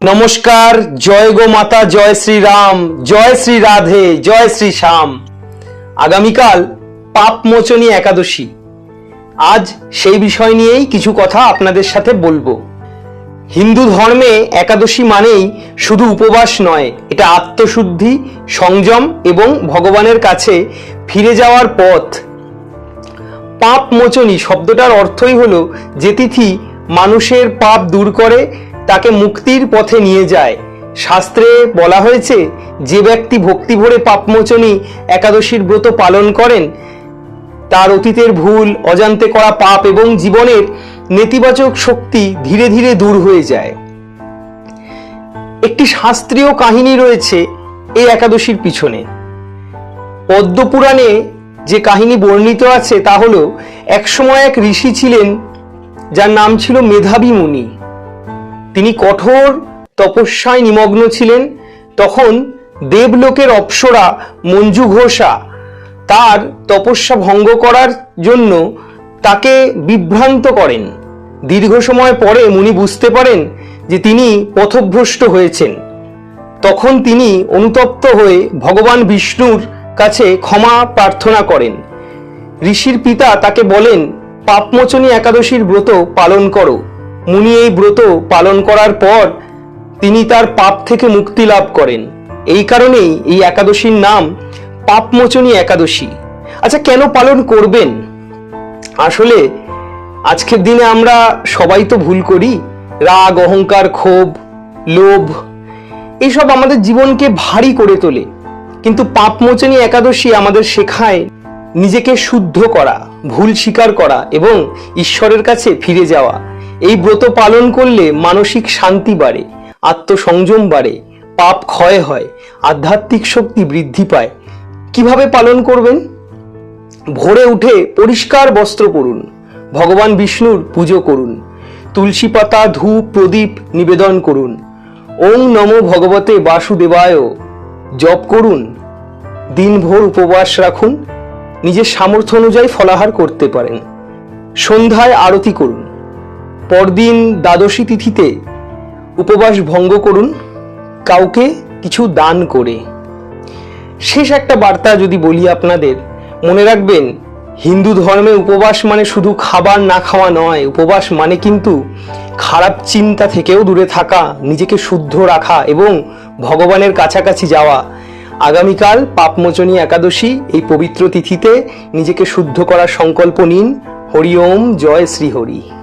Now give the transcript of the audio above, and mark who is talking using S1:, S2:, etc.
S1: নমস্কার। জয় গো মাতা, জয় শ্রী রাম, জয় শ্রী রাধে, জয় শ্রী শ্যাম। আগামীকাল পাপমোচনী একাদশী। আজ সেই বিষয় নিয়েই কিছু কথা আপনাদের সাথে বলবো। হিন্দু ধর্মে একাদশী মানেই শুধু উপবাস নয়, এটা আত্মশুদ্ধি, সংযম এবং ভগবানের কাছে ফিরে যাওয়ার পথ। পাপমোচনী শব্দটার অর্থই হলো যে তিথি মানুষের পাপ দূর করে, তাকে মুক্তির পথে নিয়ে যায়। শাস্ত্রে বলা হয়েছে, যে ব্যক্তি ভক্তি ভরে পাপমোচনী একাদশীর ব্রত পালন করেন, তার অতীতের ভুল, অজান্তে করা পাপ এবং জীবনের নেতিবাচক শক্তি ধীরে ধীরে দূর হয়ে যায়। একটি শাস্ত্রীয় কাহিনী রয়েছে এই একাদশীর পিছনে। পদ্মপুরাণে যে কাহিনী বর্ণিত আছে তা হলো, একসময় এক ঋষি ছিলেন যার নাম ছিল মেধাবী মুনি। তিনি কঠোর তপস্যায় নিমগ্ন ছিলেন। তখন দেবলোকের অপ্সরা মঞ্জু ঘোষা তার তপস্যা ভঙ্গ করার জন্য তাকে বিভ্রান্ত করেন। দীর্ঘ সময় পরে মুনি বুঝতে পারেন যে তিনি পথভ্রষ্ট হয়েছেন। তখন তিনি অনুতপ্ত হয়ে ভগবান বিষ্ণুর কাছে ক্ষমা প্রার্থনা করেন। ঋষির পিতা তাকে বলেন, পাপমোচনী একাদশীর ব্রত পালন করো। মুনি এই ব্রত পালন করার পর তিনি তার পাপ থেকে মুক্তি লাভ করেন। এই কারণেই এই একাদশীর নাম পাপমোচনী একাদশী। আচ্ছা, কেন পালন করবেন? আসলে আজকের দিনে আমরা সবাই তো ভুল করি। রাগ, অহংকার, ক্ষোভ, লোভ এইসব আমাদের জীবনকে ভারী করে তোলে। কিন্তু পাপমোচনী একাদশী আমাদের শেখায় নিজেকে শুদ্ধ করা, ভুল স্বীকার করা এবং ঈশ্বরের কাছে ফিরে যাওয়া। এই ব্রত পালন করলে মানসিক শান্তি বাড়ে, আত্মসংযম বাড়ে, পাপ ক্ষয় হয়, আধ্যাত্মিক শক্তি বৃদ্ধি পায়। কিভাবে পালন করবেন? ভোরে উঠে পরিষ্কার বস্ত্র পরুন, ভগবান বিষ্ণুর পুজো করুন, তুলসী পাতা, ধূপ, প্রদীপ নিবেদন করুন, ওং নমো ভগবতে বাসুদেবায় জপ করুন। দিনভর উপবাস রাখুন, নিজের সামর্থ্য অনুযায়ী ফলাহার করতে পারেন। সন্ধ্যায় আরতি করুন। পরদিন দ্বাদশী তিথিতে উপবাস ভঙ্গ করুন, কাউকে কিছু দান করে। শেষ একটা বার্তা যদি বলি আপনাদের, মনে রাখবেন, হিন্দু ধর্মে উপবাস মানে শুধু খাবার না খাওয়া নয়। উপবাস মানে কিন্তু খারাপ চিন্তা থেকেও দূরে থাকা, নিজেকে শুদ্ধ রাখা এবং ভগবানের কাছাকাছি যাওয়া। আগামীকাল পাপমোচনী একাদশী, এই পবিত্র তিথিতে নিজেকে শুদ্ধ করার সংকল্প নিন। হরি ওম, জয় শ্রী হরি।